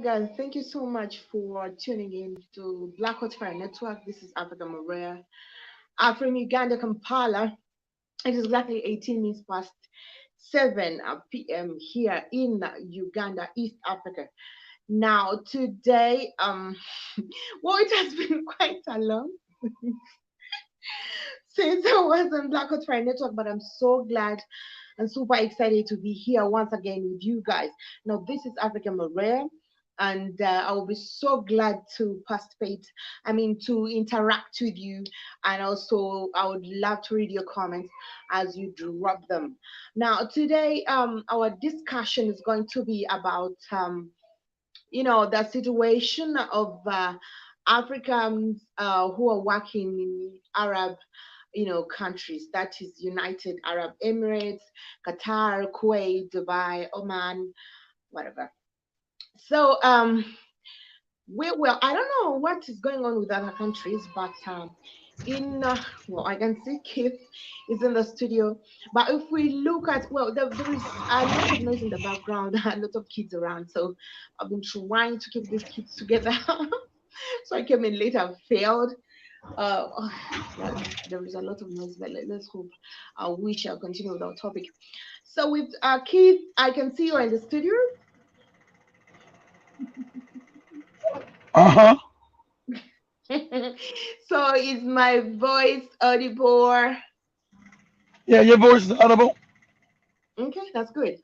guys, thank you so much for tuning in to Black Hot Fire Network. This is Africa Maria. From Uganda, Kampala. It is exactly 18 minutes past 7 p.m. here in Uganda, East Africa. Now, today, well, it has been quite a long since I was on Black Hot Fire Network, but I'm so glad and super excited to be here once again with you guys. Now, this is Africa Maria, and I will be so glad to participate. I mean, to interact with you, and also I would love to read your comments as you drop them. Now, today, our discussion is going to be about, the situation of Africans who are working in Arab countries, that is United Arab Emirates, Qatar, Kuwait, Dubai, Oman, whatever. So well, I don't know what is going on with other countries, but in well, I can see Keith is in the studio. But if we look at, well, there is a lot of noise in the background, a lot of kids around. So I've been trying to keep these kids together. So I came in late and failed. Well, there is a lot of noise, but let's hope we shall continue with our topic. So with Keith, I can see you in the studio. Uh-huh. So is my voice audible? Yeah, your voice is audible. Okay, that's good.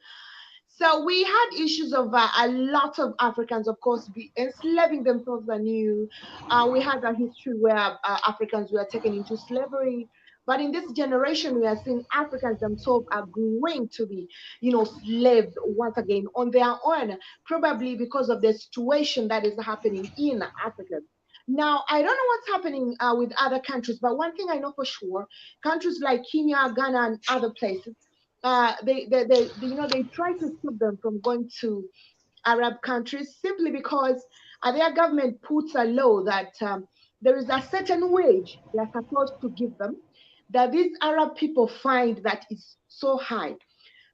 So we had issues of a lot of Africans, of course, be enslaving themselves anew. We had a history where Africans were taken into slavery. But in this generation, we are seeing Africans themselves are going to be, slaves once again on their own, probably because of the situation that is happening in Africa. Now, I don't know what's happening with other countries, but one thing I know for sure, countries like Kenya, Ghana, and other places, they try to stop them from going to Arab countries simply because their government puts a law that there is a certain wage they are supposed to give them that these Arab people find that is so high.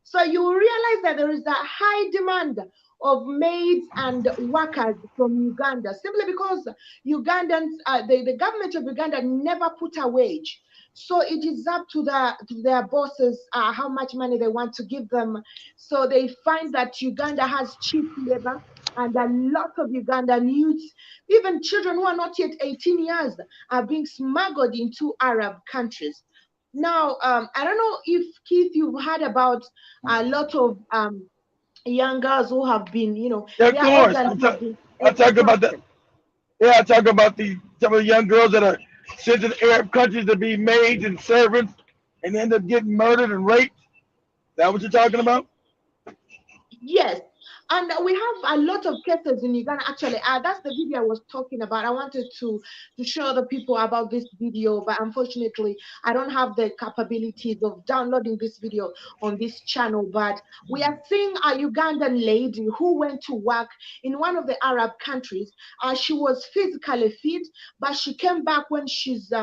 So you will realize that there is a high demand of maids and workers from Uganda simply because Ugandans, the government of Uganda never put a wage. So it is up to their bosses how much money they want to give them. So they find that Uganda has cheap labor, and a lot of Ugandan youths, even children who are not yet 18 years, are being smuggled into Arab countries. Now, I don't know if Keith, you've heard about a lot of young girls who have been, Yeah, of their course. organs have been I talk about that. extracted. Yeah, I talk about the some of the young girls that are sent to the Arab countries to be maids and servants and end up getting murdered and raped. Is that what you're talking about? Yes, and we have a lot of cases in Uganda. Actually, that's the video I was talking about. I wanted to show the people about this video, but unfortunately, I don't have the capabilities of downloading this video on this channel. But we are seeing a Ugandan lady who went to work in one of the Arab countries. She was physically fit, but she came back when she's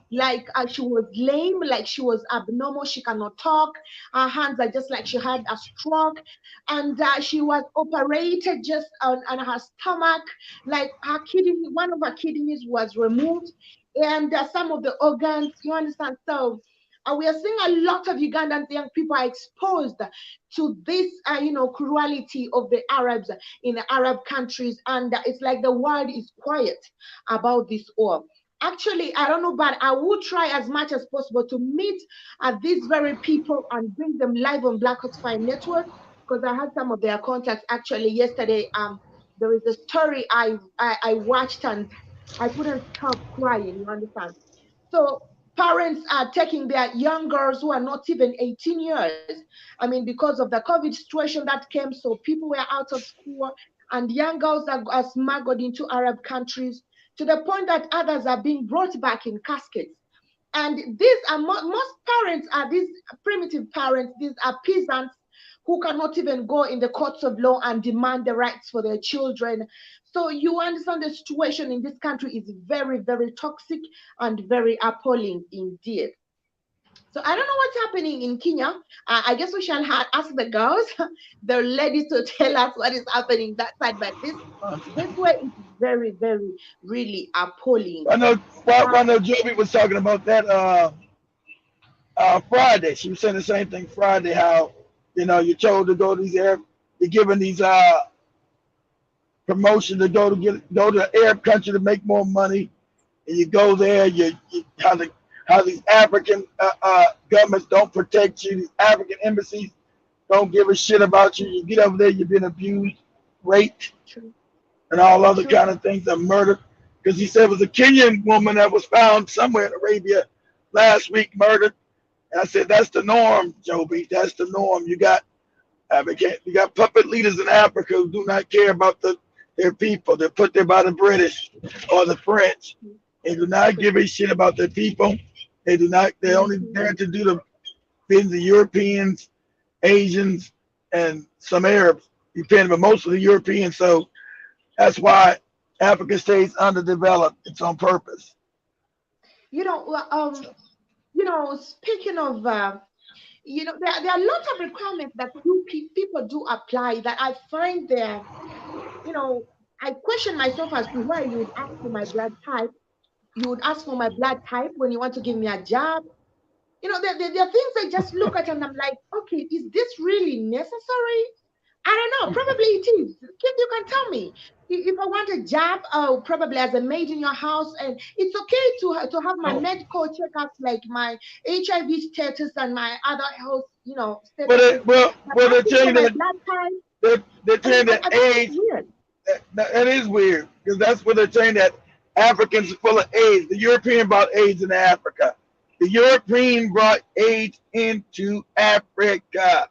like she was lame, like she was abnormal. She cannot talk. Her hands are just like she had a stroke, and she was operated just on her stomach, like her kidney, one of her kidneys was removed, and some of the organs, you understand. So we are seeing a lot of Ugandan young people are exposed to this cruelty of the Arabs in the Arab countries, and it's like the world is quiet about this all. Actually, I don't know, but I will try as much as possible to meet these very people and bring them live on Black Hot Fire Network, because I had some of their contacts actually yesterday. There is a story I watched, and I couldn't stop crying. You understand? So parents are taking their young girls who are not even 18 years. I mean, because of the COVID situation that came, so people were out of school, and young girls are smuggled into Arab countries to the point that others are being brought back in caskets. And these are most parents are these primitive parents, these are peasants who cannot even go in the courts of law and demand the rights for their children. So you understand the situation in this country is very, very toxic and very appalling indeed. So I don't know what's happening in Kenya. I guess we shall ask the girls, the ladies, to tell us what is happening that side. But this way is very, very, really appalling. I know. Uh, I know. Joby was talking about that Friday. She was saying the same thing Friday. How you're told to go to these Arab, you're given these promotion to go to the Arab country to make more money, and you go there. How these African governments don't protect you. These African embassies don't give a shit about you. You get over there, you've been abused, raped, true, and all other true. kind of things, are murdered. Because he said it was a Kenyan woman that was found somewhere in Arabia last week, murdered. And I said that's the norm, Joby. That's the norm. You got puppet leaders in Africa who do not care about their people. They're put there by the British or the French. They do not give a shit about their people. They do not. They're only Mhm. there to do the things the Europeans, Asians, and some Arabs depend, but most of the Europeans. So that's why Africa stays underdeveloped. It's on purpose. You know, speaking of, there are lots of requirements that people do apply that I find there. You know, I question myself as to why you would ask for my blood type. You would ask for my blood type when you want to give me a job. There are things I just look at and I'm like, okay, is this really necessary? I don't know. Probably it is. If you can tell me, if I want a job, probably as a maid in your house, and it's okay to have my Oh, medical checkups like my HIV status and my other health, but statuses. But they're asking for telling my that blood type, they're telling I that find it age. weird. That is weird because that's what they're saying, that Africans are full of AIDS. The European brought AIDS into Africa. The European brought AIDS into Africa,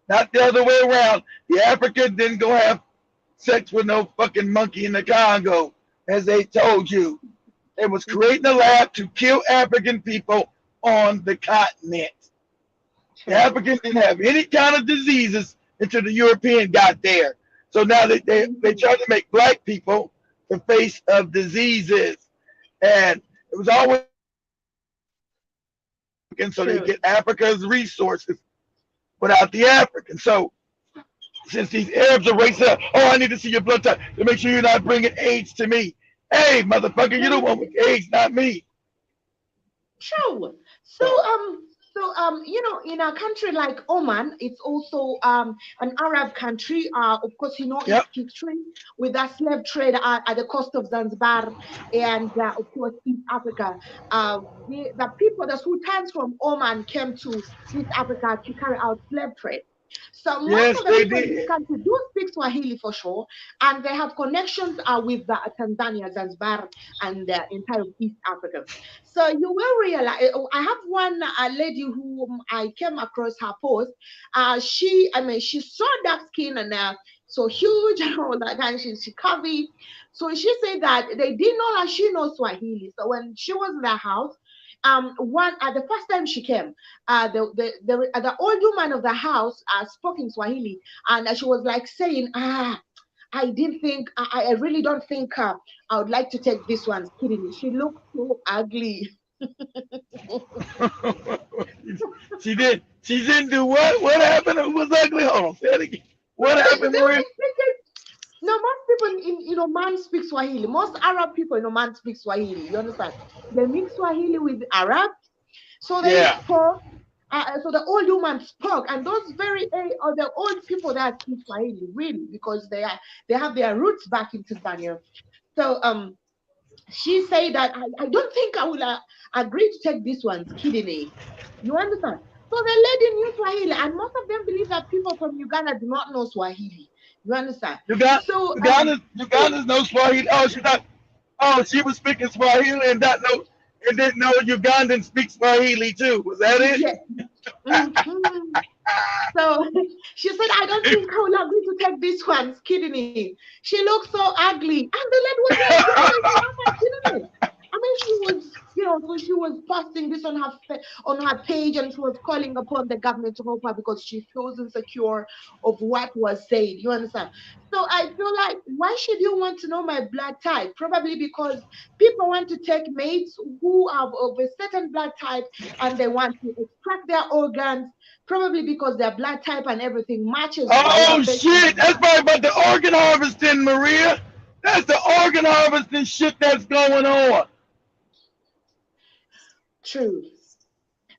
not the other way around. The African didn't go have sex with no fucking monkey in the Congo, as they told you. It was creating a lab to kill African people on the continent. The True. Africans didn't have any kind of diseases until the European got there. So now they Mhm. try to make black people the face of diseases. And it was always African, so they True. get Africa's resources without the African. So since these Arabs are racing up, oh, I need to see your blood type to make sure you're not bringing AIDS to me. Hey, motherfucker, you're the one with AIDS, not me. True. So So, in a country like Oman, it's also an Arab country. Of course, yep. its history with that slave trade at the coast of Zanzibar and of course East Africa. The people, the sultans from Oman came to East Africa to carry out slave trade. So most Yes, of the they people in this did. country do speak Swahili for sure, and they have connections with Tanzania, Zanzibar, and the entire East Africa. So you will realize. I have one lady whom I came across her post. She's so dark skin and so huge and all that, and she curvy. So she said that they didn't know that she knows Swahili. So when she was in the house, one the first time she came, the old woman of the house spoke in Swahili, and she was like saying, I didn't think, I really don't think I would like to take this one's kidney. She looked so ugly. she did. She didn't do what? What happened? It was ugly. Hold on, say it again. What They happened, Maria? were speaking. No, most people in Oman speak Swahili. Most Arab people in Oman speak Swahili. You understand? They mix Swahili with Arab. So they Yeah. spoke. So the old woman spoke, and those or the old people that speak Swahili really because they have their roots back in Tanzania. So she said that I don't think I will agree to take this one's kidney. You understand? So the lady knew Swahili, and most of them believe that people from Uganda do not know Swahili. You understand? So Uganda's no Swahili. Oh, she thought. Oh, she was speaking Swahili and not know and didn't know Ugandan speaks Swahili too. Was that it? yeah. Mhm. So she said, I don't think I will agree to take this one's kidney. She looks so ugly. And the lady was like, yeah, you have my kidney. I mean, she was, so she was posting this on on her page, and she was calling upon the government to help her because she feels insecure of what was said. You understand? So I feel like, why should you want to know my blood type? Probably because people want to take mates who are of a certain blood type, and they want to extract their organs, probably because their blood type and everything matches Oh well based on shit! their That's blood probably type. about the organ harvesting, Maria. That's the organ harvesting shit that's going on. True.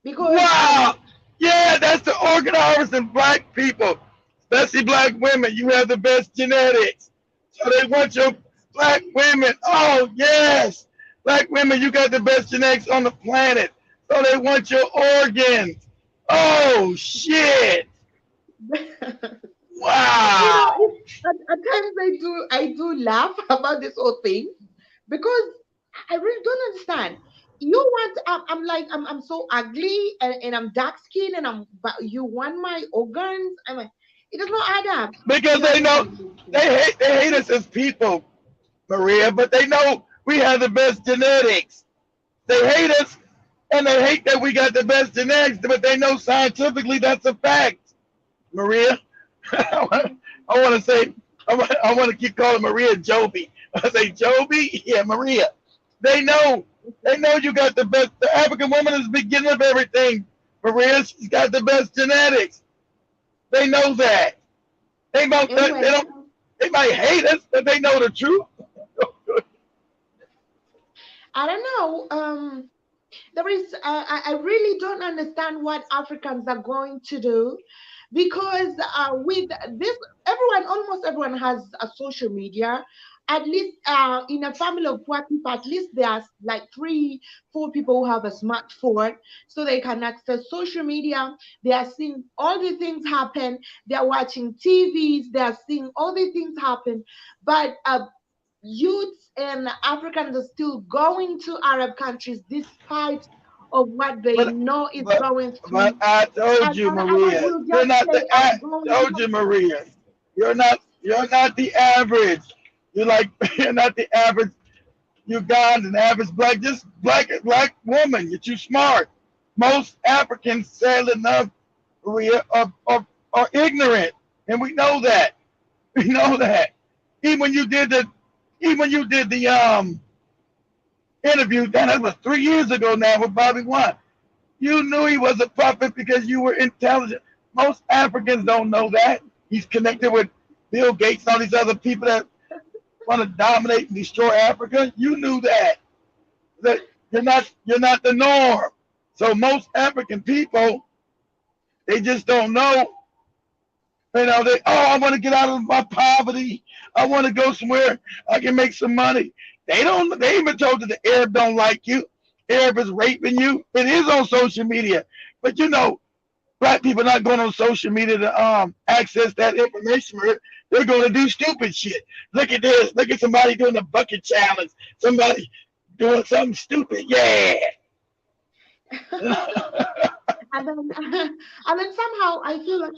Because Wow. Yeah, that's the organ harvesting black people, especially black women. You have the best genetics. So they want your black women. Oh, yes. Black women, you got the best genetics on the planet. So they want your organs. Oh, shit. Wow. at times I do laugh about this whole thing, because I really don't understand. You want, I'm like, I'm so ugly, and I'm dark skinned, but you want my organs? I'm like, it does not add up. Because You they know understand this thing? they hate us as people, Maria, but they know we have the best genetics. They hate us and they hate that we got the best genetics, but they know scientifically that's a fact, Maria. I want to say, I want to keep calling Maria Joby. I say Joby, yeah, Maria. They know, they know you got the best. The African woman is the beginning of everything, Maria. She's got the best genetics. They know that. They Anyway, don't. They might hate us, but they know the truth. I don't know. There is, I really don't understand what Africans are going to do, because with this, everyone, almost everyone has a social media. At least in a family of four people, at least there's like three, four people who have a smartphone, so they can access social media. They are seeing all the things happen. They are watching TVs. They are seeing all the things happen. But youths and Africans are still going to Arab countries despite of what they But know is but going but through. I told you, And I Maria, will you're just not say, the. I'm I going told you, because Maria, you're not the average. You're like you're not the average Ugandan, average black, just black woman. You're too smart. Most Africans, sadly enough, Maria, are ignorant, and we know that. We know that. Even when you did the even when you did the interview, that was 3 years ago now with Bobby Wine. You knew he was a puppet because you were intelligent. Most Africans don't know that. He's connected with Bill Gates and all these other people that want to dominate and destroy Africa. You knew that. That you're not the norm. So most African people, they just don't know. They I want to get out of my poverty. I want to go somewhere I can make some money. They don't. They even told that the Arab don't like you. Arab is raping you. It is on social media, but black people not going on social media to access that information. They're going to do stupid shit. Look at this. Look at somebody doing a bucket challenge. Somebody doing something stupid. Yeah. and then and then somehow I feel like,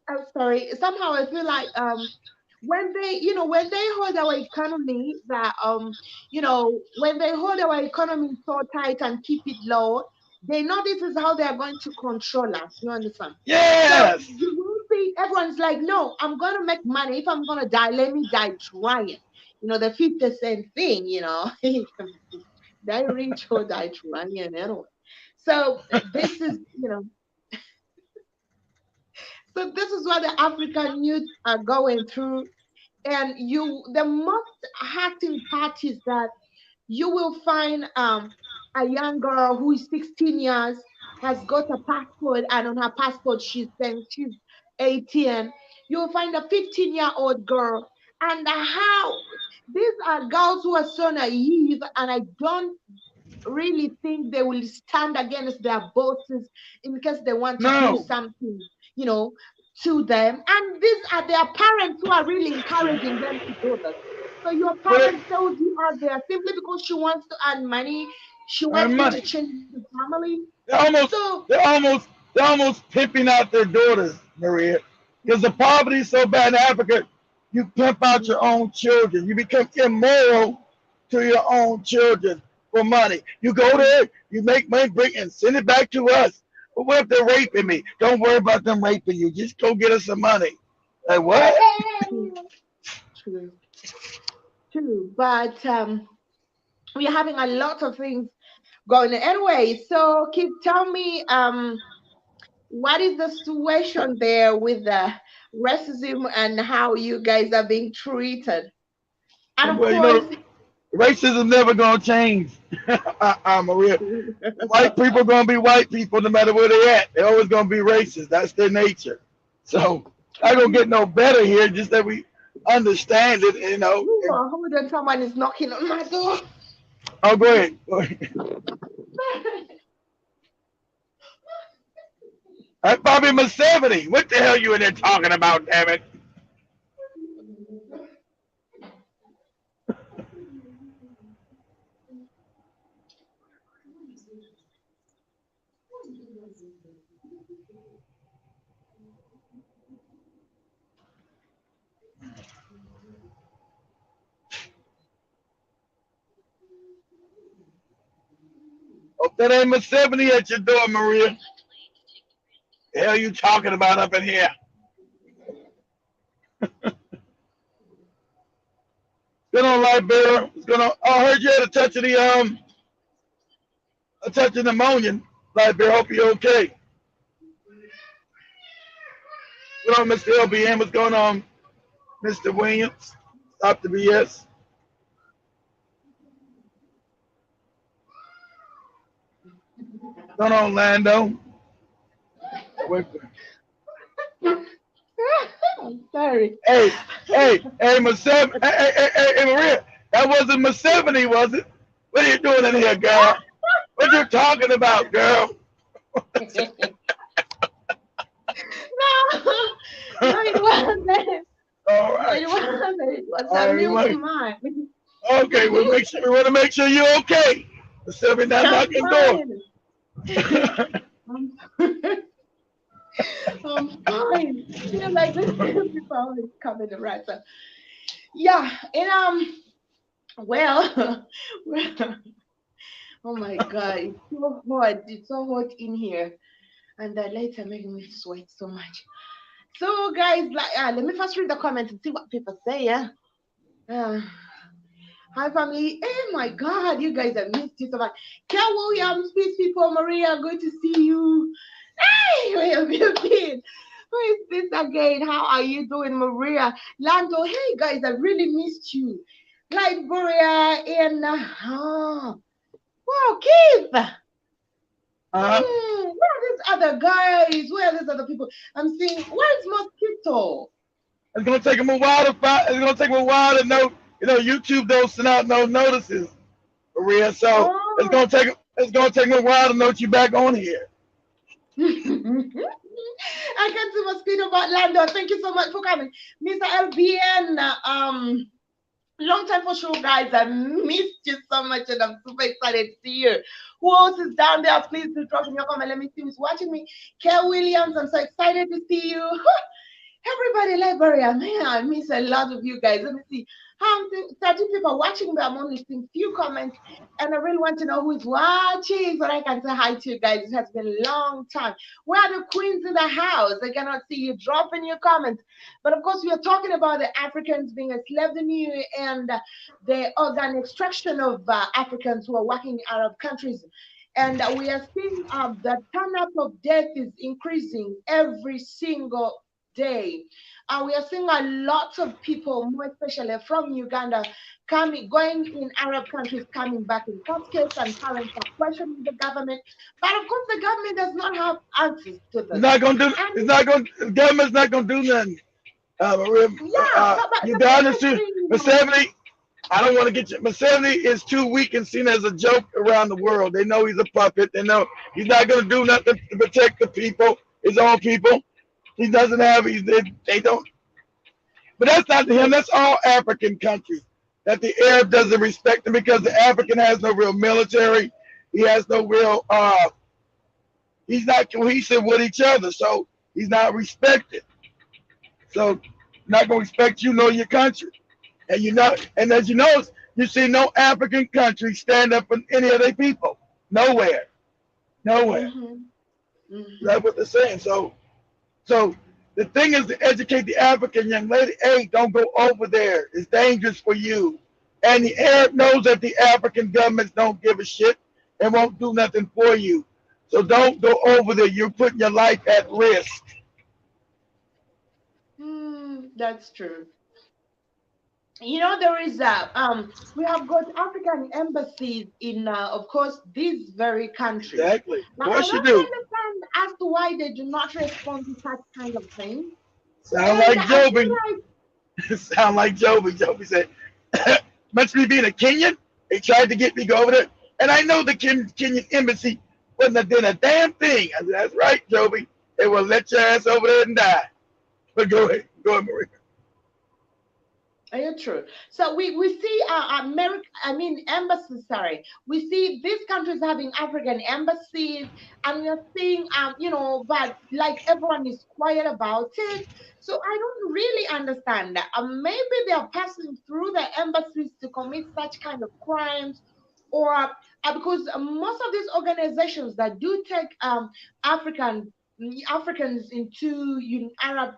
I'm sorry, somehow I feel like when when they hold our economy, that when they hold our economy so tight and keep it low, they know this is how they are going to control us. You understand? So Yes. you will see everyone's like, no, I'm gonna make money. If I'm gonna die, let me die trying. The 50 cent thing, die rich or die trying anyway. So this is, so this is what the African youth are going through. And the most hurting part is that you will find a young girl who is 16 years, has got a passport, and on her passport she's saying she's 18. You'll find a 15-year-old girl, and how these are girls who are so naive, and I don't really think they will stand against their bosses in case they want to do No. something, you know, to them. And these are their parents who are really encouraging them to do this. So your But parent tells you out there simply because she wants to earn money, she wants earn you to money. change the family. They're almost So they're almost they're almost pimping out their daughters, Maria. Because the poverty is so bad in Africa, you pimp out mhm, your own children. You become immoral to your own children for money. You go there, you make money, bring and send it back to us. But what if they're raping me? Don't worry about them raping you. Just go get us some money. Like what? True, true, true. But we're having a lot of things going on. Anyway, so keep tell me what is the situation there with the racism and how you guys are being treated? And of Well, course, racism never gonna change. Maria. White people gonna be white people no matter where they at. They're always gonna be racist. That's their nature. So not gonna get no better here. Just that we understand it. hold on, someone is knocking on my door. Oh, go ahead. Go ahead. That's Bobby Museveni. What the hell you in there talking about, damn it? Hope that ain't Museveni at your door, Maria. The hell you talking about up in here? What's going on, Liberia? What's going on? Oh, I heard you had a touch of a touch of pneumonia. Liberia, hope you're okay. What's going on, Mr. LBN? What's going on, Mr. Williams? Stop the BS. What's going on, Lando? I'm sorry. Hey, Museveni. Hey, Maria. That wasn't Museveni, was it? What are you doing in here, girl? What you talking about, girl? No, no, it wasn't. All right. It wasn't. It was All a right, milk mine. okay, we want to make sure you're okay. Museveni not I'm knocking fine. door. I'm, I'm fine. You know, like this people always come in the right time. Yeah, and well, well, oh my God, it's so hot. It's so hot in here, and the lights are making me sweat so much. So, guys, like, let me first read the comments and see what people say. Yeah. Uh, Hi, family. Oh my God, you guys have missed you so much. Kel Williams, peace, people. Maria, good to see you. Hey, where have you been? Who is this again? How are you doing, Maria? Lando, hey, guys, I really missed you. Liberia and, wow, Keith. Uh-huh. Where are these other guys? Where are these other people? I'm seeing, where's Mosquito? It's gonna take them a while to find. It's gonna take them a while to know. YouTube don't send out no notices, Maria. So Oh. it's gonna take them a while to note you back on here. I can see Mosquito about Lando. Thank you so much for coming. Mr. LBN, long time for sure, guys. I missed you so much and I'm super excited to see you. Who else is down there? Please do drop in your comment. Let me see who's watching me. Kel Williams, I'm so excited to see you. Everybody, Liberia, man, I miss a lot of you guys. Let me see. 30 people watching, but I'm only seeing few comments, and I really want to know who's watching so I can say hi to you guys. It has been a long time. Where are the queens in the house? I cannot see you. Drop in your comments. But of course, we are talking about the Africans being enslaved in you and the organ extraction of Africans who are working in Arab countries. And we are seeing the turn up of death is increasing every single day. We are seeing a lot of people, more especially from Uganda, going in Arab countries, coming back in caskets, and parents are questioning the government. But of course, the government does not have answers to It's this. not gonna do. And It's not gonna. The government's not gonna do nothing. Maria, yeah, but the Uganda's biggest too. thing, Museveni. I don't want to get you. Museveni is too weak and seen as a joke around the world. They know he's a puppet. They know he's not gonna do nothing to protect the people, his own people. He doesn't have. They don't. But that's not him. That's all African countries. That the Arab doesn't respect him because the African has no real military. He has no real. He's not cohesive with each other, so he's not respected. So not gonna respect you nor your country. And as you know, You see no African country stand up for any of their people. Nowhere. Nowhere. Mhm. That's Mhm. what they're saying. So the thing is to educate the African young lady, hey, don't go over there. It's dangerous for you. And the Arab knows that the African governments don't give a shit and won't do nothing for you. So don't go over there. You're putting your life at risk. That's true. There is we have got African embassies in, of course, these very countries. Exactly. Of Now, I course you don't do. understand as to why they do not respond to such kind of things. Sound And like I Joby. feel Sound like Joby. Joby said, much me being a Kenyan, they tried to get me to go over there. And I know the Kenyan embassy wasn't doing a damn thing. I said, that's right, Joby. They will let your ass over there and die. But go ahead. Go ahead, Maria. Yeah, true. So we see America, I mean embassies, sorry. We see these countries having African embassies, and we're seeing but like everyone is quiet about it. So I don't really understand that. Maybe they are passing through the embassies to commit such kind of crimes, or because most of these organizations that do take African Africans into Arab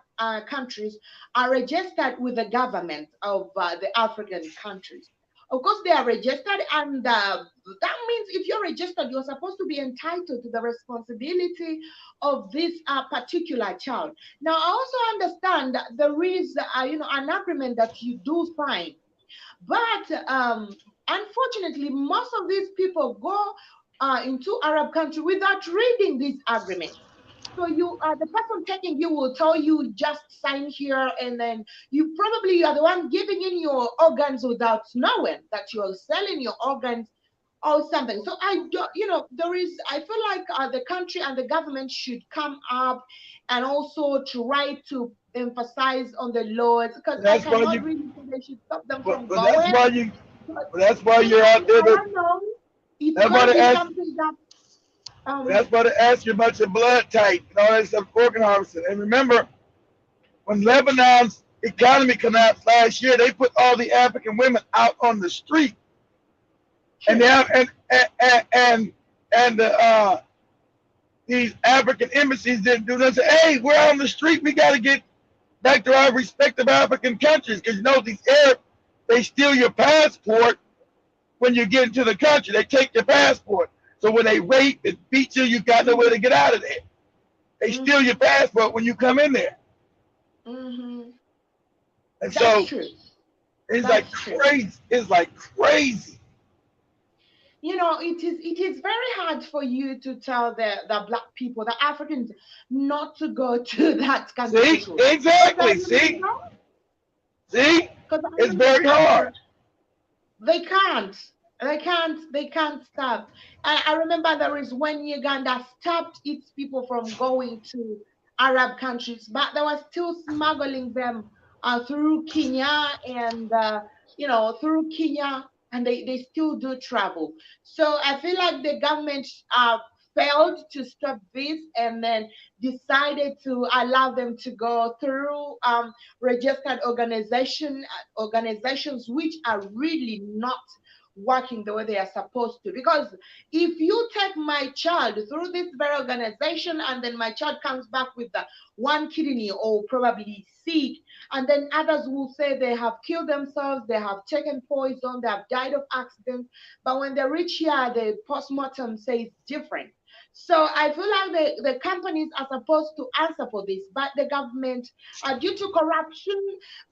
countries are registered with the government of the African countries. Of course, they are registered, and that means if you're registered, you're supposed to be entitled to the responsibility of this particular child. Now, I also understand that there is, an agreement that you do sign, but unfortunately, most of these people go into Arab country without reading this agreement. So the person taking you will tell you just sign here, and then you are the one giving in your organs without knowing that you're selling your organs or something. So I don't, I feel like the country and the government should come up and also try to emphasize on the laws, because And I that's why cannot you, really say they should stop them but, from but that's going. why you, But but that's why you're maybe out there. I don't know. It's That's why gonna they be ask. something that um That's why they ask you about your blood type and all that stuff, organ harvesting. And remember, when Lebanon's economy collapsed last year, they put all the African women out on the street, and they sure. have, and these African embassies didn't do nothing. Say, hey, we're on the street. We got to get back to our respective African countries, because these Arabs, they steal your passport when you get into the country. They take your passport. So when they rape and beat you, you got nowhere to Mm-hmm. get out of there. They steal your Mm-hmm. passport when you come in there. Mm-hmm. And That's so true. it's like That's true. crazy. It's like crazy. It is very hard for you to tell the black people, the Africans, not to go to that country for See? sure. Because I Exactly. See? remember, See? because I It's very hard. remember they can't. They can't stop. I remember there is one Uganda stopped its people from going to Arab countries, but they were still smuggling them through Kenya, and through Kenya, and they still do travel. So I feel like the government failed to stop this, and then decided to allow them to go through registered organizations, which are really not working the way they are supposed to. Because if you take my child through this very organization, and then my child comes back with the one kidney or probably sick, and then others will say they have killed themselves, they have taken poison, they have died of accidents, but when they reach here, the postmortem says different. So I feel like the companies are supposed to answer for this, but the government, due to corruption,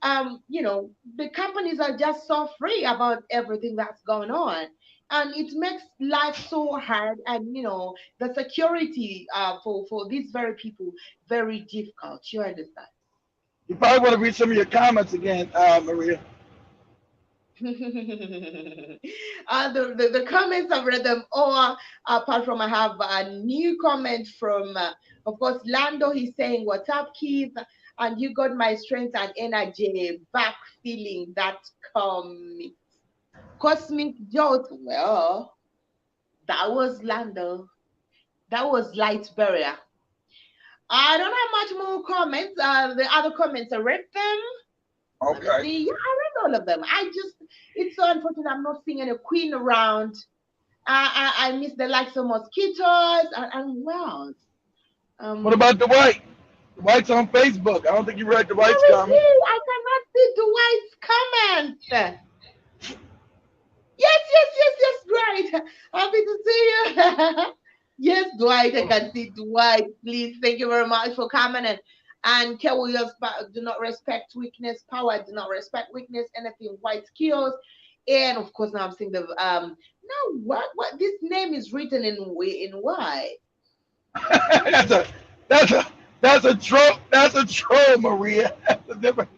the companies are just so free about everything that's going on. And it makes life so hard, and the security for these very people very difficult. You understand? You probably want to read some of your comments again, Maria. The comments I've read them all. Apart from, I have a new comment from, of course, Lando. He's saying, "What's up, Keith? And you got my strength and energy back, feeling that comic cosmic jolt." Well, that was Lando. That was Light Barrier. I don't have much more comments. The other comments, I read them. Let me Okay. see. Yeah, I all of them. It's so unfortunate I'm not seeing any queen around. I miss the likes of mosquitoes and well. What Um, about the white? The white's on Facebook. I don't think you read the white's where is comment. he? I cannot see Dwight's comment. Yes, yes, yes, yes, Dwight. Happy to see you. Yes, Dwight, I can see Dwight. Please, thank you very much for coming. And Kel Williams, do not respect weakness. Power, do not respect weakness. Anything white skills. And of course, now I'm seeing the no, what this name is written in white. that's a that's a that's a troll, Maria. That's a different.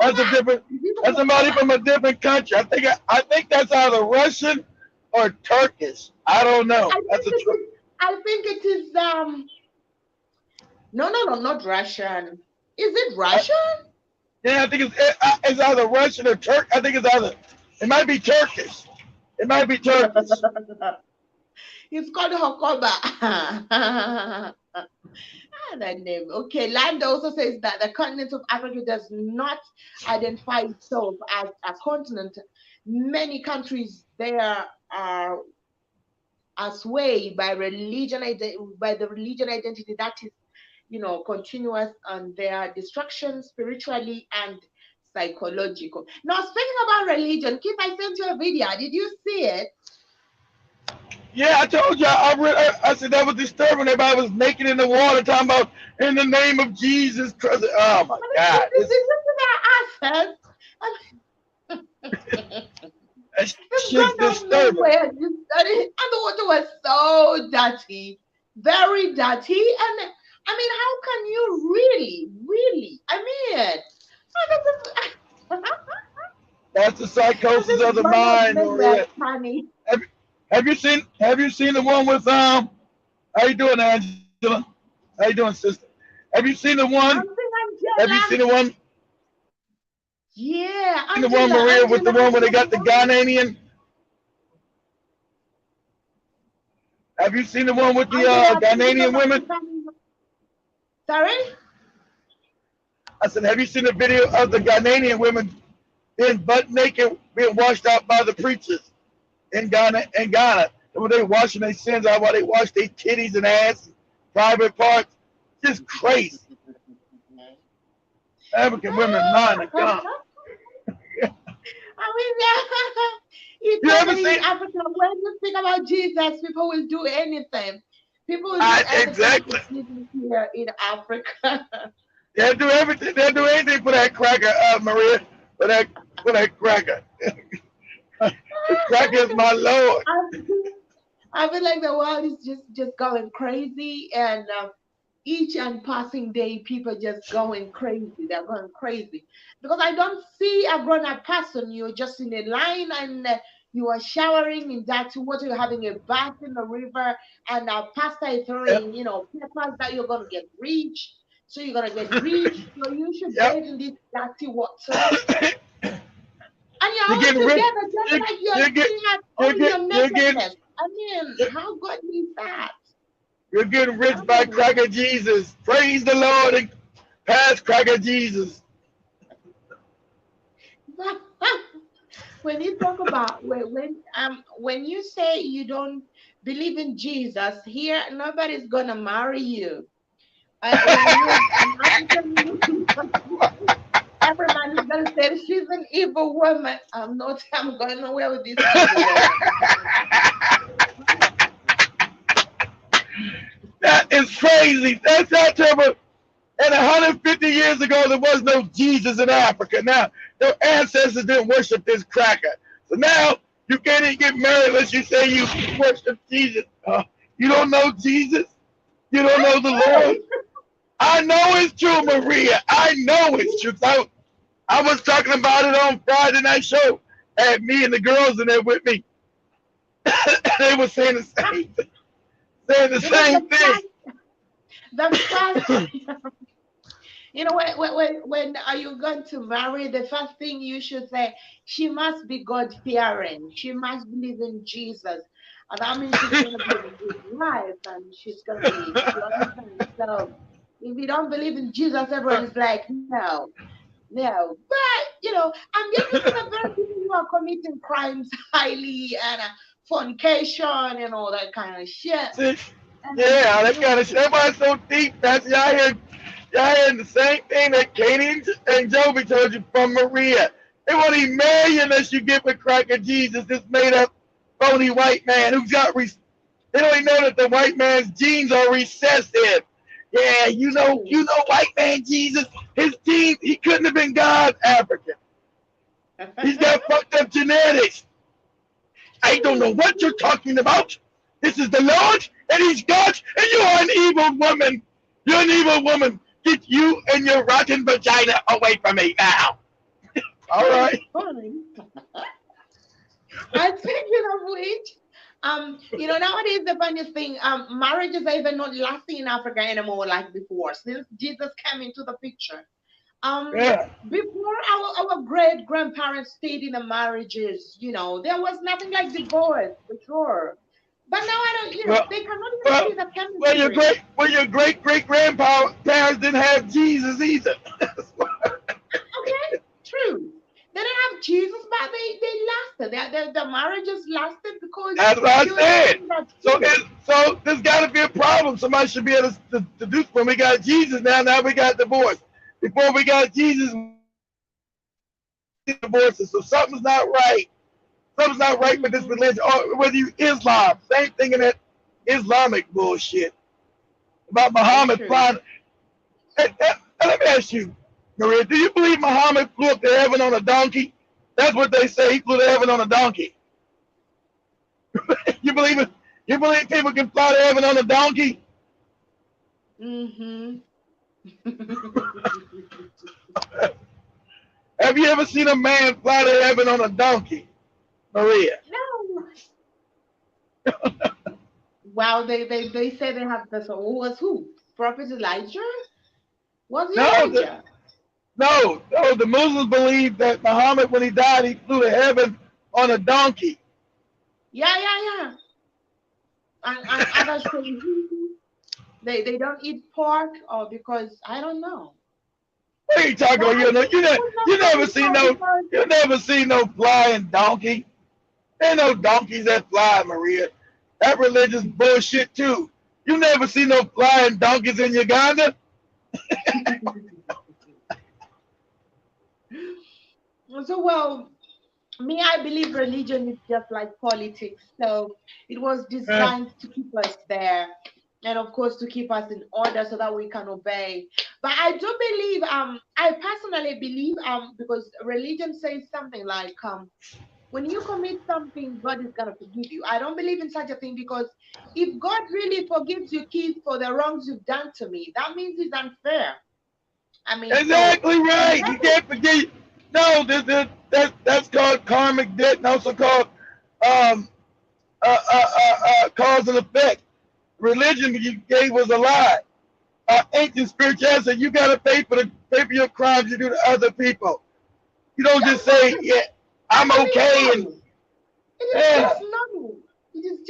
That's a different. That's somebody from a different country. I think that's either Russian or Turkish. I don't know. That's a troll. I think it is no, no, no, not Russian. Is it Russian? Yeah, I think it's either Russian or Turk. I think it's either. It might be Turkish. It might be Turkish. It's called Hokoba. That name. Okay, Land also says that the continent of Africa does not identify itself as a continent. Many countries there are swayed by by the religion identity that is, continuous on their destruction spiritually and psychological. Now, speaking about religion, Keith, I sent you a video. Did you see it? Yeah, I told you. I said that was disturbing. Everybody was naked in the water, talking about in the name of Jesus Christ. Oh my God, This is their assets. that It's shit's gone out disturbing. nowhere. And the water was so dirty, very dirty. And I mean, how can you really? I mean, That's the this psychosis of the gone out mind, nowhere, Maria. honey. Have, have you seen the one with How you doing, Angela? How you doing, sister? Have you seen the one? I'm saying Have you seen Angela. the one? Yeah, Seen the one, Maria, with the one where they got the Ghanaian? Have you seen the one with the Angela, Ghanaian women? sorry? I said, have you seen the video of the Ghanaian women being butt naked, being washed out by the preachers in Ghana? When they washing their sins out while they wash their titties and ass, and private parts, just crazy. African women mind are gone. I mean, You ever in seen? Africa, when you speak about Jesus, people will do anything. People will do anything Exactly. for Jesus here in Africa. They'll do everything. They'll do anything for that cracker, Maria. For that cracker. The cracker is my Lord. I feel like the world is just going crazy, and each and passing day, people just going crazy. They're going crazy because I don't see a grown-up person. You're just in a line and you are showering in dirty water. You're having a bath in the river, and a pastor is Yep. throwing, peppers that you're gonna get rich. So you're gonna get rich. So you should Yep. bathe in this dirty water, and you're You're all getting rich. together, just You like you're you get sitting at you all get your you're getting nakedness. I mean, how good is that? you're getting rich How by good is cracker Jesus. Praise the Lord and pass cracker Jesus. that? When you talk about when you say you don't believe in Jesus, here nobody's gonna marry you. When you an African, every man is gonna say she's an evil woman. I'm not. I'm going nowhere with this evil woman. That is crazy. That's not terrible. And 150 years ago, there was no Jesus in Africa. Now, your ancestors didn't worship this cracker. So now, you can't even get married unless you say you worship Jesus. You don't know Jesus? You don't know the Lord? I know it's true, Maria. I know it's true. I was talking about it on Friday night show. Had me and the girls in there with me. They were saying the same thing. Saying the same thing. The first, when are you going to marry? The first thing you should say, she must be God fearing. She must believe in Jesus. And that means she's going to be a good wife, and she's going to be, you understand? So if you don't believe in Jesus, everyone is like, no. No, but I'm guessing these are very people who are committing crimes highly and fornication and all that kind of shit. See, And yeah, that kind of shit. That's why it's so deep. That's y'all hearing the same thing that Katie and Joby told you from Maria. They won't even marry you unless you give a crack of Jesus, this made up phony white man who's got they don't even know that the white man's genes are recessive. Yeah, white man Jesus, his genes, he couldn't have been God African. He's got fucked up genetics. I don't know what you're talking about. This is the Lord, and he's God, and you are an evil woman. You're an evil woman. Get you and your rotten vagina away from me now. All right. And speaking of which, nowadays the funniest thing, marriages are even not lasting in Africa anymore like before since Jesus came into the picture. Yeah. Before our great grandparents stayed in the marriages, there was nothing like divorce for sure. But now I don't, Well, they cannot even well, see the chemistry. your great grandparents didn't have Jesus either. Okay, true. They didn't have Jesus, but they lasted. The marriages lasted because That's what I they were said. keeping that So, truth. there's got to be a problem. Somebody should be able to do. When we got Jesus now we got divorce. Before we got Jesus, divorces. So something's not right. Something's not right with this Hmm. religion. Or whether you Islam, same thing in that Islamic bullshit about Very Muhammad true. flying. Let me ask you, Maria, do you believe Muhammad flew up to heaven on a donkey? That's what they say. He flew to heaven on a donkey. You believe it? You believe people can fly to heaven on a donkey? Hmm. Have you ever seen a man fly to heaven on a donkey, Maria? No. Wow, they say they have this. Who was who? Prophet Elijah? Was he No, Elijah? no. The Muslims believe that Muhammad, when he died, he flew to heaven on a donkey. Yeah, yeah, yeah. And others say they don't eat pork or because I don't know. What are you talking But about? I think You Muslims never believe seen so no because you never seen no flying donkey. There ain't no donkeys that fly, Maria. That religion's bullshit too. You never see no flying donkeys in Uganda? so well, me, I believe religion is just like politics. So it was Uh, designed to keep us there. And of course to keep us in order so that we can obey. But I do believe, I personally believe, because religion says something like, when you commit something, God is gonna forgive you. I don't believe in such a thing because if God really forgives you, kids, for the wrongs you've done to me, that means it's unfair. I mean, so exactly right. You exactly. can't forget. No, that's called karmic debt, and also called um, cause and effect. Religion you gave was a lie. Ancient spirituality said you got to pay for your crimes you do to other people. You don't just say, Exactly. yeah, I I'm believe okay, and so. It is yeah, just normal. It's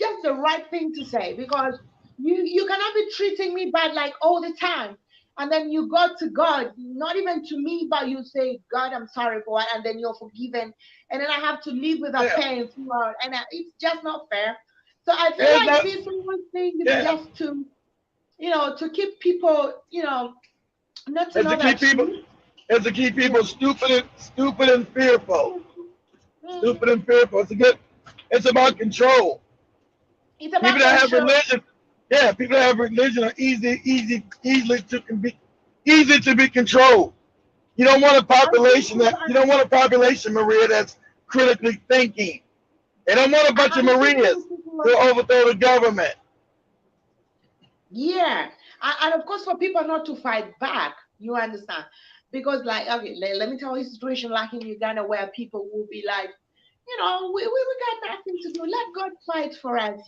just the right thing to say because you cannot be treating me bad like all the time. And then you go to God, not even to me, but you say, God, I'm sorry for it, and then you're forgiven. And then I have to live with a yeah, pain throughout. And it's just not fair. So I feel yeah, like that, this whole thing is yeah. just to keep people, not to As know to the keep people, truth. as to keep Yeah. people stupid and fearful, Mhm. stupid and fearful. It's about control. It's People about that have control. religion, yeah, people that have religion are easy to be controlled. And You don't want a population, Maria, that's critically thinking. They don't want a bunch of I'm thinking Marias people to like, overthrow the government. yeah, and of course for people not to fight back, you understand? Because like, okay, let me tell you a situation like in Uganda where people will be like, we got nothing to do. Let God fight for us.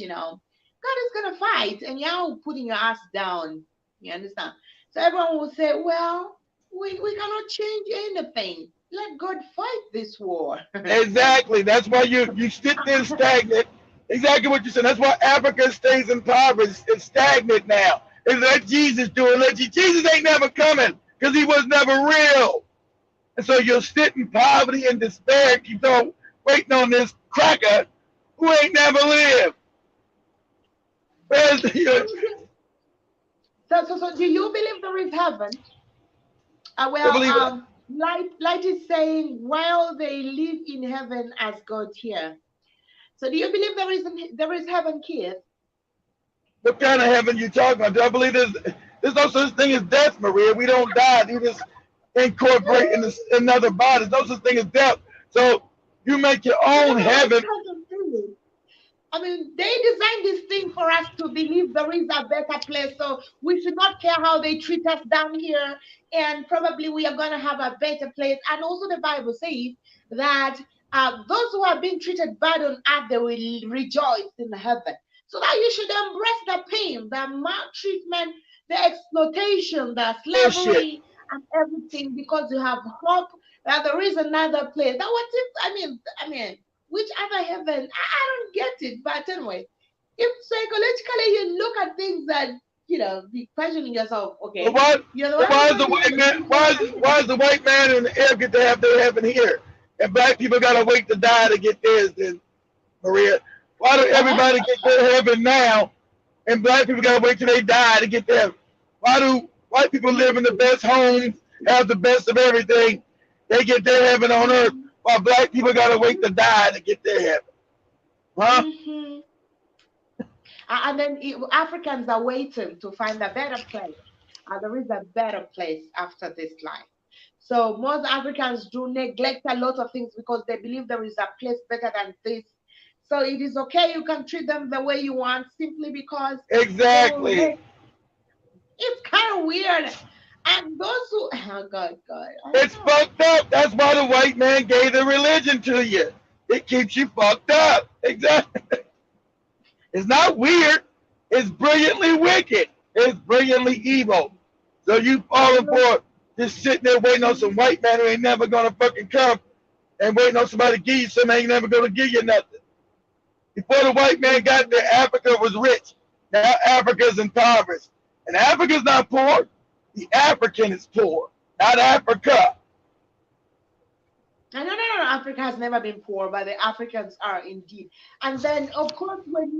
God is gonna fight, and you're putting your ass down. You understand? So everyone will say, well, we cannot change anything. Let God fight this war. Exactly. That's why you sit there stagnant. Exactly what you said. That's why Africa stays impoverished. It's stagnant now. It's let Jesus do it. Jesus ain't never coming because he was never real. And so you'll sit in poverty and despair, keep on waiting on this cracker who ain't never lived. Where's the, So do you believe there is heaven? you Well, believe it? light is saying while they live in heaven as God here. So do you believe there is heaven, kids? What kind of heaven you talking about? Do I believe there's no such thing as death, Maria? We don't die. You just incorporate in another body. There's no such thing as death. So you make your No, no, own no. It's heaven. not the thing. I mean, they designed this thing for us to believe there is a better place. So we should not care how they treat us down here. And probably we are going to have a better place. And also, the Bible says that those who are being treated bad on earth, they will rejoice in heaven. So that you should embrace the pain, the maltreatment, the exploitation, the Bullshit. slavery, and everything because you have hope that there is another place. That what if, I mean, which other heaven? I don't get it. But anyway, if psychologically you look at things that be questioning yourself, But okay, why? you're the But one why who's is the going to white be man? in heaven. Why is the white man and the Arab get to have their heaven here, and black people gotta wait to die to get theirs? Then Maria, why do What? everybody get their heaven now, and black people gotta wait till they die to get there? Why do white people live in the best homes, have the best of everything? They get their heaven on earth, Mm-hmm. while black people gotta wait to die to get their heaven. Huh? Mm-hmm. And then Africans are waiting to find a better place. There is a better place after this life. So most Africans do neglect a lot of things because they believe there is a place better than this. So it is okay. You can treat them the way you want simply because they will Exactly. make. It's kind of weird. And those who, oh God, I don't It's know. fucked up. That's why the white man gave the religion to you. It keeps you fucked up. Exactly. It's not weird. It's brilliantly wicked. It's brilliantly evil. So you falling for just sitting there waiting on some white man who ain't never gonna fucking come and waiting on somebody to give you something ain't never gonna give you nothing. Before the white man got there, Africa was rich. Now Africa's impoverished. And Africa's not poor. The African is poor, not Africa. No, no, no, no. Africa has never been poor, but the Africans are indeed. And then, of course, when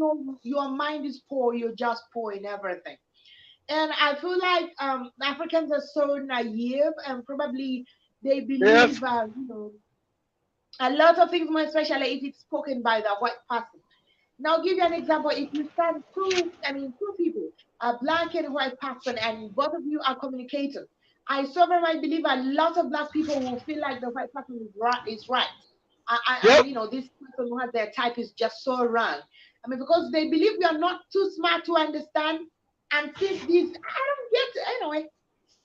your mind is poor, you're just poor in everything. And I feel like Africans are so naive, and probably they Yes. believe, a lot of things more, especially if it's spoken by the white person. Now, I'll give you an example. If you stand two people, a black and white person, and both of you are communicating, I so very much believe a lot of black people will feel like the white person is right. Is right. And Yep. this person who has their type is just so wrong. I mean, because they believe we are not too smart to understand. And since these, I don't get it. Anyway.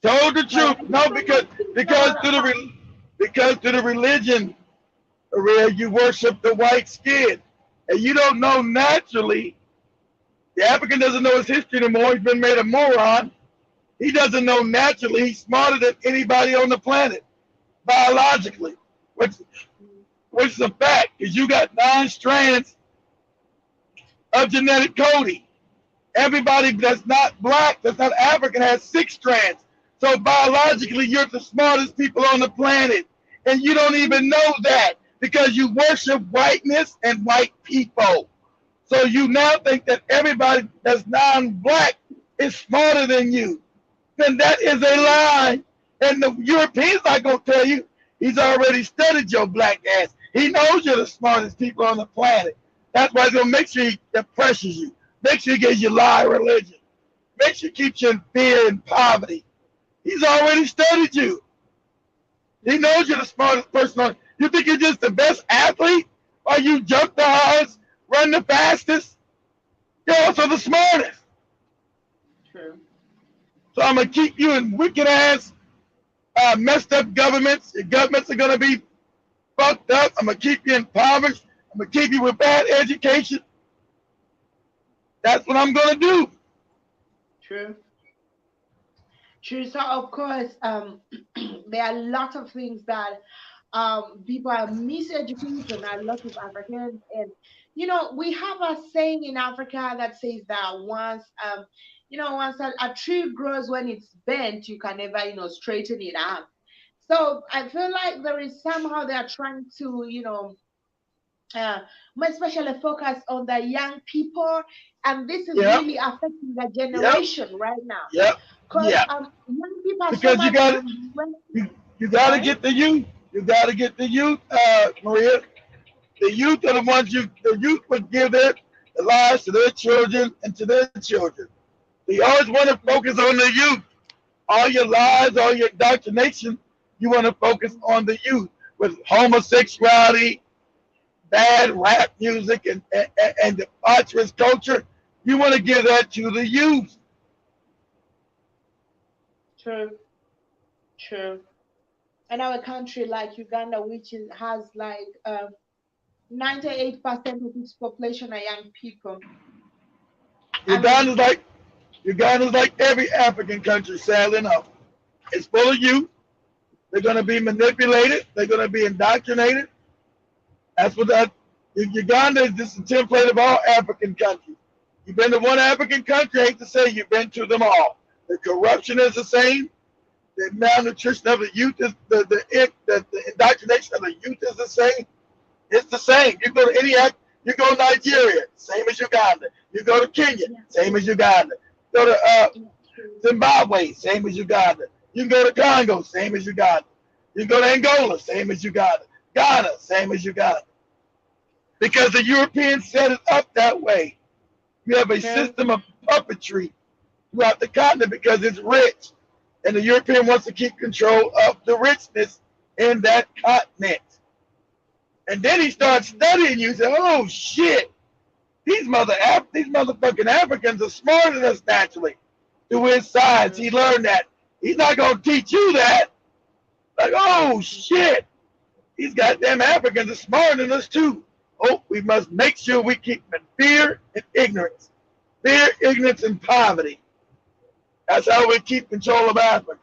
Told the Well, truth. I just No, don't know things because about to the because to the religion, Maria, you worship the white skin, and you don't know naturally. The African doesn't know his history anymore. He's been made a moron. He doesn't know naturally. He's smarter than anybody on the planet biologically, which which is a fact. Because you got 9 strands of genetic coding. Everybody that's not black, that's not African, has 6 strands. So biologically, you're the smartest people on the planet. And you don't even know that because you worship whiteness and white people. So you now think that everybody that's non-black is smarter than you. Then that is a lie. And the European's not going to tell you. He's already studied your black ass. He knows you're the smartest people on the planet. That's why he's going to make sure he oppresses you. Make sure he gives you lie religion. Make sure he keeps you in fear and poverty. He's already studied you. He knows you're the smartest person on. You think you're just the best athlete? Or you jump the hardest, run the fastest? You're also the smartest. true. So I'm gonna keep you in wicked ass, messed up governments. Your governments are gonna be fucked up. I'm gonna keep you impoverished. I'm gonna keep you with bad education. That's what I'm gonna do. True. True. So of course, there are a lot of things that people are miseducated, a lot of Africans, and we have a saying in Africa that says that once a tree grows when it's bent, you can never straighten it up. So I feel like there is somehow they are trying to, uh, more especially focus on the young people, and this is Yep, really affecting the yep, generation right now yep, because yep. young people are so Because much you, you got to sorry. get the youth. You got to get the youth, Maria. The youth are the ones the youth would give their lives to their children and to their children. They always want to focus on the youth. All your lies, all your indoctrination, you want to focus on the youth with homosexuality, bad rap music, and debaucherous culture. You want to give that to the youth. True, true. And our country like Uganda, which has like 98% of its population are young people. I mean, Uganda's like Uganda's like every African country, sadly enough. It's full of youth. They're going to be manipulated. They're going to be indoctrinated. That's what that. Uganda is just a template of all African countries. You've been to one African country, I hate to say you've been to them all. The corruption is the same. The malnutrition of the youth is the indoctrination of the youth is the same. It's the same. You go to you go to Nigeria, same as Uganda. You go to Kenya, yeah, same as Uganda. Go to yeah, true. Zimbabwe, same as Uganda. You can go to Congo, same as Uganda. You can go to Angola, same as Uganda. Ghana, same as Uganda. Because the Europeans set it up that way. You have a True. system of puppetry throughout the continent because it's rich. And the European wants to keep control of the richness in that continent. And then he starts Mhm. studying you and say, oh shit, these motherfucking Africans are smarter than us naturally. Through his science, True. he learned that. He's not gonna teach you that. Like, oh shit, these goddamn Africans are smarter than us too. Oh, we must make sure we keep them in fear and ignorance. Fear, ignorance, and poverty. That's how we keep control of Africa.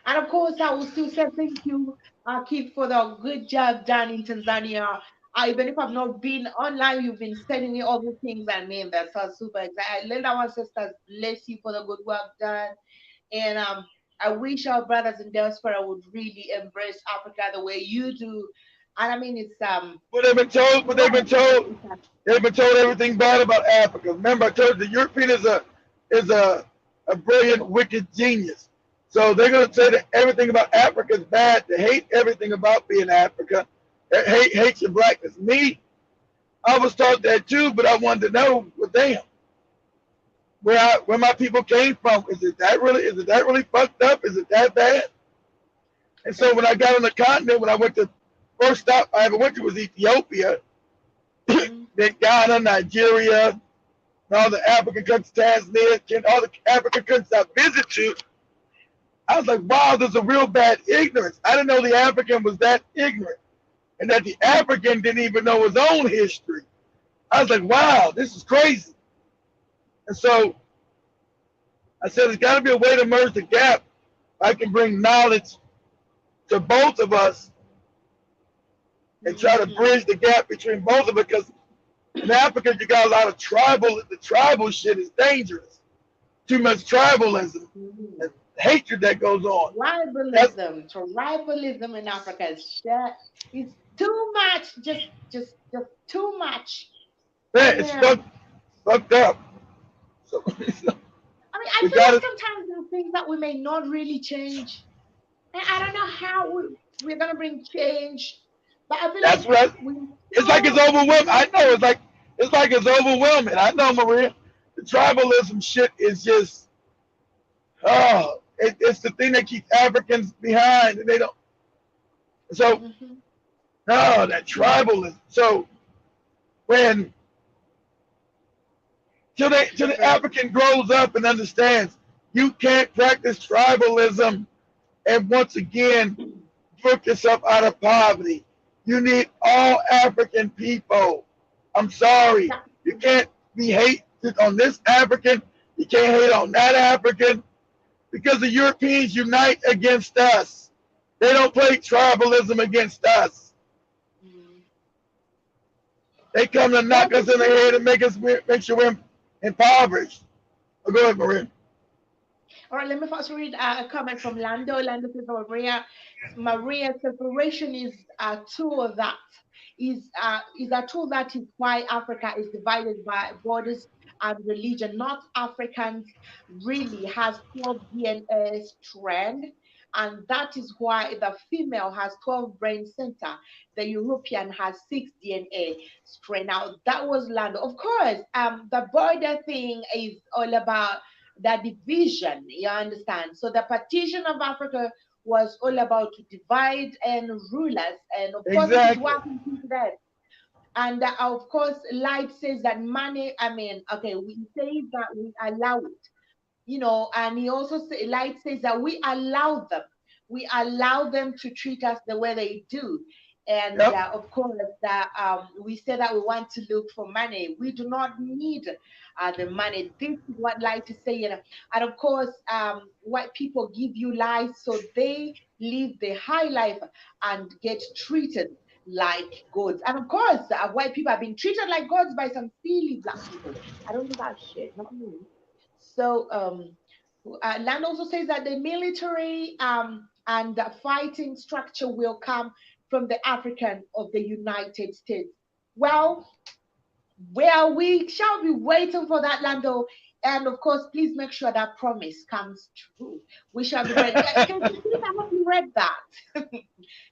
And of course, I will still say thank you, Keith, for the good job done in Tanzania. Even if I've not been online, you've been sending me all the things. I mean, that's so super exciting. Let our sisters bless you for the good work done. And I wish our brothers in diaspora would really embrace Africa the way you do. And I mean, it's But they've been told, but they've wow. been told, they've been told everything bad about Africa. Remember, I told you the European is a brilliant, wicked genius. So they're going to say that everything about Africa is bad. They hate everything about being Africa. They hate your blackness. Me, I was taught that too, but I wanted to know, well, damn, where my people came from. Is it that really fucked up? Is it that bad? And so when I got on the continent, when I went to first stop I ever went to was Ethiopia, Mm-hmm. then Ghana, Nigeria, and all the African countries, Tanzania, all the African countries I visited to. I was like, wow, there's a real bad ignorance. I didn't know the African was that ignorant, and that the African didn't even know his own history. I was like, wow, this is crazy. And so I said, there's got to be a way to merge the gap. I can bring knowledge to both of us and try to Mm-hmm. bridge the gap between both of us. Because in Africa, you got a lot of tribal. The tribal shit is dangerous. Too much tribalism Mm-hmm. and hatred that goes on. That's Tribalism in Africa is shit. It's too much. Just too much. man, And it's fucked up. So, I mean, I we feel got like to. sometimes there are things that we may not really change. And I don't know how we're gonna bring change, but I feel That's like what. we It's like it's overwhelming. I know it's like it's overwhelming. I know, Maria. The tribalism shit is just it's the thing that keeps Africans behind, and they don't. So Mhm. no, that tribalism. So when till the True. African grows up and understands you can't practice tribalism and once again work yourself out of poverty. You need all African people. I'm sorry. Yeah. You can't be hated on this African. You can't hate on that African because the Europeans unite against us. They don't play tribalism against us. Mm. They come to Well, knock us this in the head and make sure we're impoverished. Oh, go ahead, Maria. All right, let me first read a comment from Lando. Lando says, Maria, separation is a tool that is a tool that is why Africa is divided by borders and religion. North Africans really has 12 DNA strand, and that is why the female has 12 brain center. The European has 6 DNA strand. Now that was Lando. Of course, the border thing is all about the division, you understand? So the partition of Africa was all about to divide and rule us, and of course it is Exactly. working to that. And of course, Light says that money. I mean, okay, we say that we allow it, and he also Light says that we allow them to treat us the way they do. And Yep. of course, that we say that we want to look for money. We do not need the money. This is what Light is saying. And of course, white people give you lies so they live the high life and get treated like gods. And of course, white people are being treated like gods by some silly black people. I don't do that shit, not me. So Land also says that the military and the fighting structure will come from the African of the United States. Well, we shall be waiting for that, Lando. And of course, please make sure that promise comes true. We shall be ready. Can you please, I hope you read that.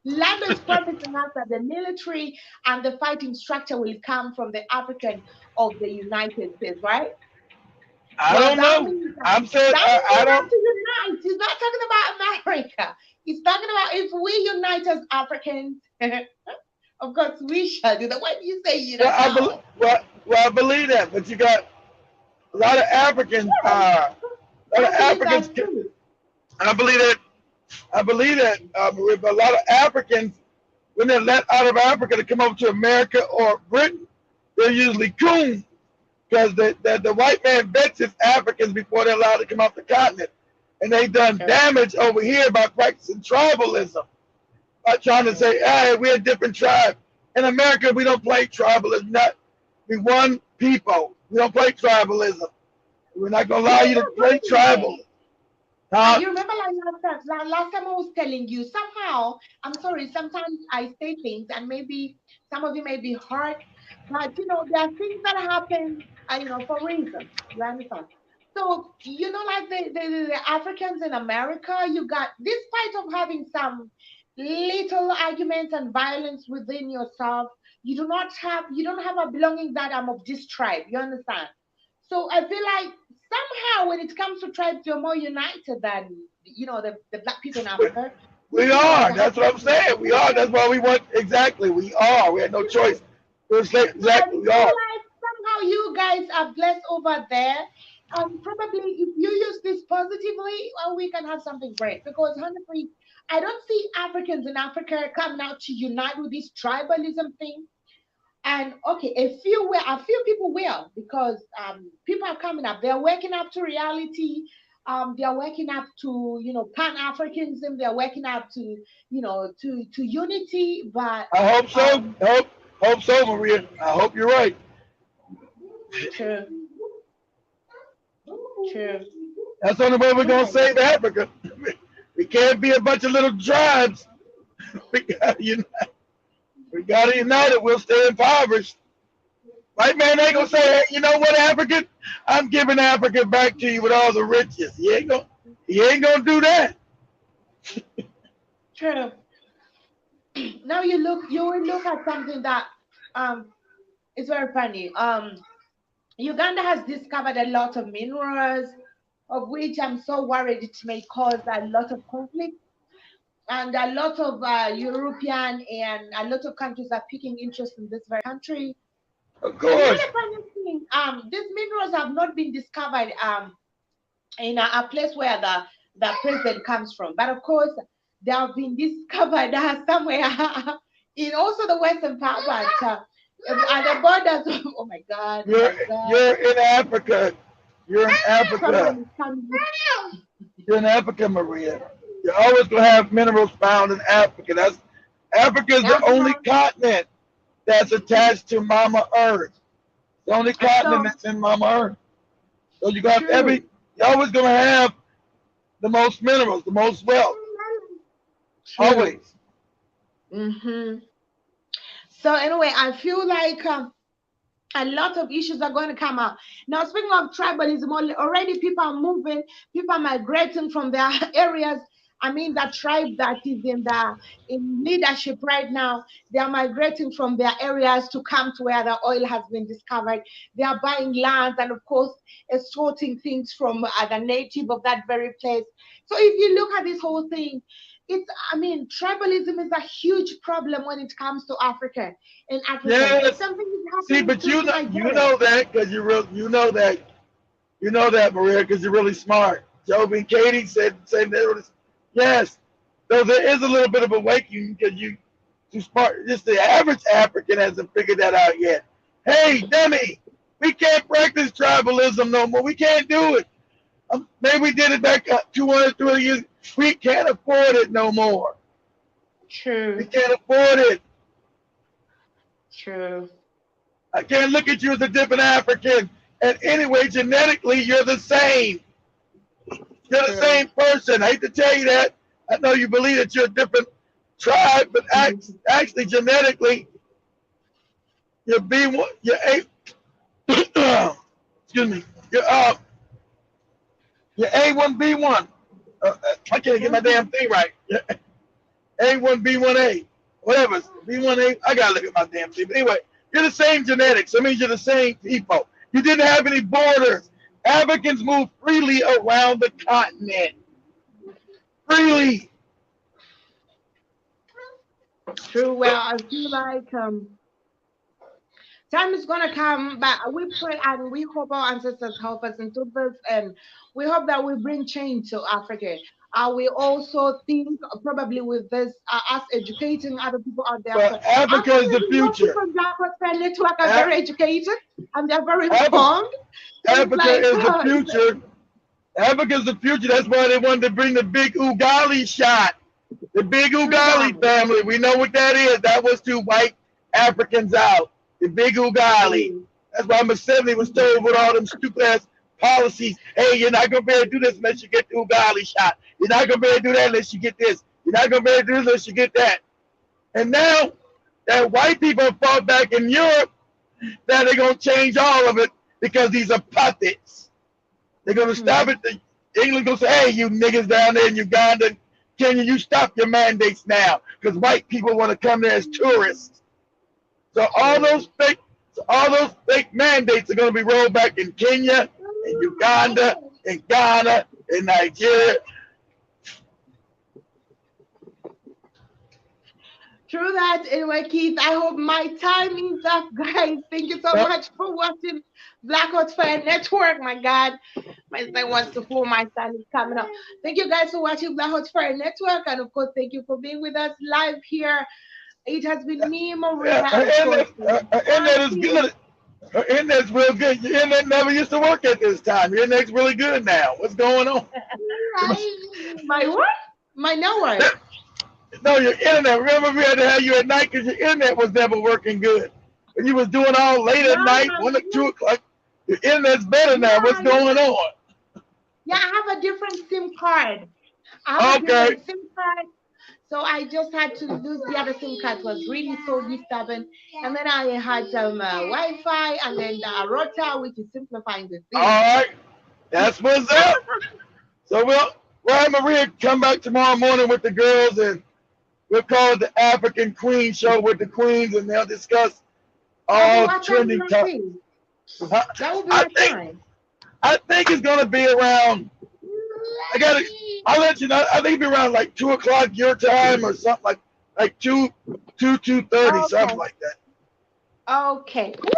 Lando is promising us that the military and the fighting structure will come from the African of the United States, right? I Well, don't that know. means I'm saying we I have don't. to unite. He's not talking about America. He's talking about if we unite as Africans, of course we shall do that. Why do you say you Well, don't know? I believe that, but you got a lot of Africans. Yes, A lot I of believe that Africans. too. I believe that. I believe that. With a lot of Africans, when they're let out of Africa to come over to America or Britain, they're usually coon because the white man vets his Africans before they're allowed to come off the continent, and they've done True, damage over here by practicing tribalism, by trying to true. say, "Hey, we're a different tribe." In America, we don't play tribalism. Not we one people. We don't play tribalism. We're not gonna You allow you to know, play by the tribal. way, Huh? you remember like last time I was telling you, somehow, I'm sorry, sometimes I say things and maybe some of you may be hurt, but there are things that happen, for reasons. You understand? So, like the Africans in America, you got, despite of having some little arguments and violence within yourself, you don't have a belonging that I'm of this tribe. You understand? So I feel like somehow when it comes to tribes, you're more united than the black people in We, Africa. we Like are. the That's what I'm Africans. saying. We are. That's why we want. Exactly. We are. We had no choice. So I Exactly. We feel are. like somehow you guys are blessed over there. Probably if you use this positively, well, we can have something great. Because honestly, I don't see Africans in Africa coming out to unite with this tribalism thing. And okay, a few people will, because people are coming up. They're waking up to reality. They are waking up to Pan Africanism. They're waking up to to unity. But I hope so. um, Hope so, Maria. I hope you're right. true, true. That's the only way we're gonna Right. save Africa. We can't be a bunch of little tribes. We got unite. We got to unite it. We'll stay impoverished. White man ain't gonna say, Mhm. hey, you know what, African? I'm giving Africa back to you with all the riches. He ain't gonna do that. True. Now you will look at something that um is very funny. Uganda has discovered a lot of minerals, of which I'm so worried it may cause a lot of conflict. And a lot of European and a lot of countries are picking interest in this very country. Of And course. the funny thing, these minerals have not been discovered in a place where the president comes from. But of course, they have been discovered somewhere in also the western part, but at the borders. Oh my God! Oh You're my God! you're in Africa. You're in Africa. Someone is coming. You're in Africa, Maria. You're always gonna have minerals found in Africa. Africa is the only Uh-huh. continent that's attached to Mama Earth. The only continent So that's in Mama Earth. So you got true. you're always gonna have the most minerals, the most wealth. True. Always. Mm-hmm. So anyway, I feel like a lot of issues are going to come out. Now, speaking of tribalism, already people are moving, people are migrating from their areas. I mean, that tribe that is in leadership right now, they are migrating from their areas to come to where the oil has been discovered. They are buying lands and, of course, exporting things from the native of that very place. So, if you look at this whole thing, it's, I mean, tribalism is a huge problem when it comes to Africa and Africans. The Yes. same thing is See, happening but too to you Nigeria. know that because you know that Maria because you're really smart. Joby and Katie said they were. Yes. So there is a little bit of awakening because you too smart. Just the average African hasn't figured that out yet. Hey, Demi, we can't practice tribalism no more. We can't do it. Maybe we did it back 200, 300 years. We can't afford it no more. We True, can't afford it. true, I can't look at you as a different African. And anyway, genetically, you're the same. You're the true. same person. I hate to tell you that. I know you believe that you're a different tribe, but actually, genetically, you're B1, you're A, excuse me, you're A1B1. I can't get my damn thing right. A1B1A, whatever, B1A. I gotta look at my damn thing. But anyway, you're the same genetics. That means you're the same people. You didn't have any borders. Africans moved freely around the continent. Freely. True. Well, I feel like time is gonna come, but we pray and we hope our ancestors help us into this, and we hope that we bring change to Africa. We also think probably with this, us educating other people out there. But Because Africa is the unfortunately, most future. people in Black Warfare Network are A- very educated and they're very Africa, informed. So it's Africa like, is the future. Africa's the future. That's why they wanted to bring the big Ugali shot. The big true Ugali that. family. We know what that is. That was to wipe Africans out. The big Ugali. True. That's why Museveni was told with all them stupid ass policies. Hey, you're not gonna be able to do this unless you get the Ugali shot. You're not gonna be able to do that unless you get this. You're not gonna be able to do this unless you get that. And now that white people fought back in Europe, now they're gonna change all of it because these are puppets. They're gonna stop Hmm. it. England gonna say, "Hey, you niggas down there in Uganda, Kenya, you stop your mandates now because white people want to come there as tourists." So True. all those fake mandates are gonna be rolled back in Kenya, in Uganda, in Ghana, in Nigeria. True that. Anyway, Keith, I hope my time is up, guys. Thank you so Yep. much for watching Blackout Fire Network. My God, my son wants to fool. My son is coming up. Thank you guys for watching Blackout Fire Network. And of course, thank you for being with us live here. It has been me, Maria, Yeah, and of course, her internet is Keith. good. Her internet's real good. Your internet never used to work at this time. Your internet's really good now. What's going on? My what? My network. No, your internet. Remember, we had to have you at night because your internet was never working good. When you was doing all late at Yeah, night, 1 or 2 o'clock. Your internet's better now. What's yeah, going on? yeah. I have a different SIM card. I have a Okay. different SIM card. So I just had to lose the other SIM card. It was really so disturbing. And then I had some Wi-Fi and then the router, which is simplifying the thing. All right. That's what's up. So we'll have Maria come back tomorrow morning with the girls, and we'll call it the African Queen Show with the queens, and they'll discuss Okay, all what time trending will that topics. be? I That will be I what think time? I think it's gonna be around. I gotta. I'll let you know. I think it'll be around like 2 o'clock your time or something like 2:30 something Okay. like that. Okay. Woo!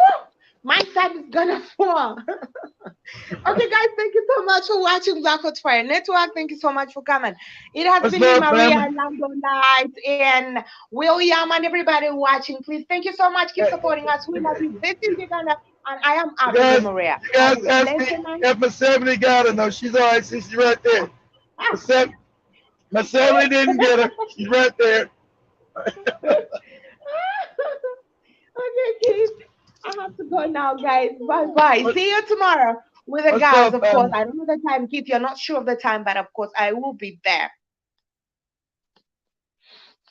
My son is gonna fall. Okay, guys, thank you so much for watching Blackout Fire Network. Thank you so much for coming. It has What's been me, love, Maria, family? Lando Knight, and William, and everybody watching. Please, thank you so much. Keep Hey, supporting us. We love you. This is Uganda, and I am you out of here, guys, Maria. you Have guys a ask me blessed night. if my 70 got her. No, she's all right. See, she's right there. My Ah. seven, my 70 didn't get her. She's right there. Okay, kids. I have to go now, guys. Bye bye. See you tomorrow. with the What's guys, up, of course. family? I don't know the time, Keith. You're not sure of the time, but of course, I will be there.